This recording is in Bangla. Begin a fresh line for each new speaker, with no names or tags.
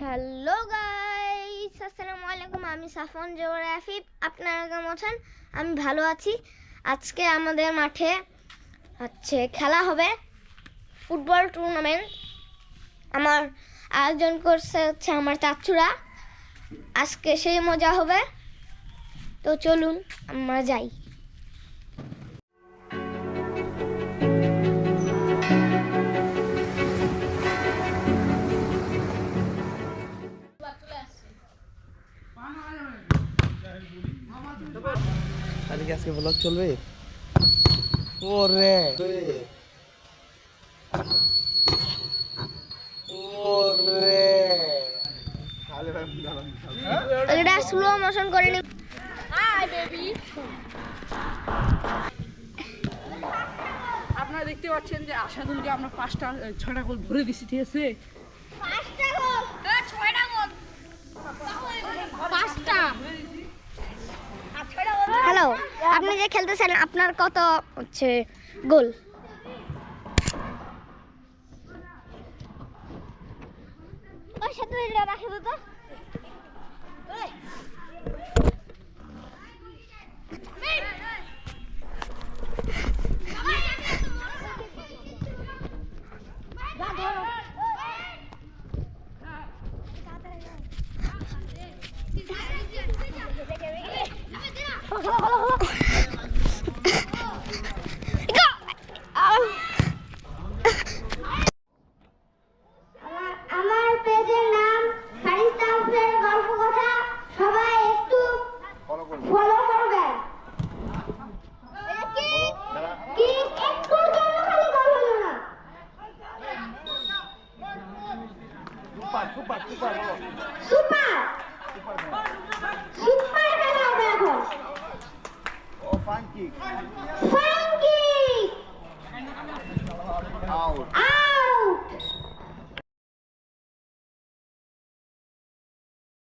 হ্যালো গাইস, আসসালামু আলাইকুম। আমি সাফন জোহর আফিফ। আপনারা কেমন আছেন? আমি ভালো আছি। আজকে আমাদের মাঠে খেলা হবে ফুটবল টুর্নামেন্ট। আমার আয়োজন করছে আমার চাচুরা। আজকে সেই মজা হবে, তো চলুন আমরা যাই।
আজকে ব্লগ চলবে। ওরে ওরে
এটা স্লো মোশন করে নি।
হাই বেবি, আপনারা দেখতে পাচ্ছেন যে আশাদুলকে আমরা 6টা গোল ভরে দিছি, ঠিক আছে?
5টা গোল, 6টা গোল,
5টা।
হ্যালো, আপনি যে খেলতেছেন আপনার কত গোল? ওই সাথে এটা রাখে তো। আমার পেজের নাম ফারিস্তা হোসেন গল্প কথা, সবাই একটু ফলো করবেন। কি একটু জন্য খালি গল হলো না। সুপার সুপার সুপার খেলা হবে এখন।
ও ফাঙ্কি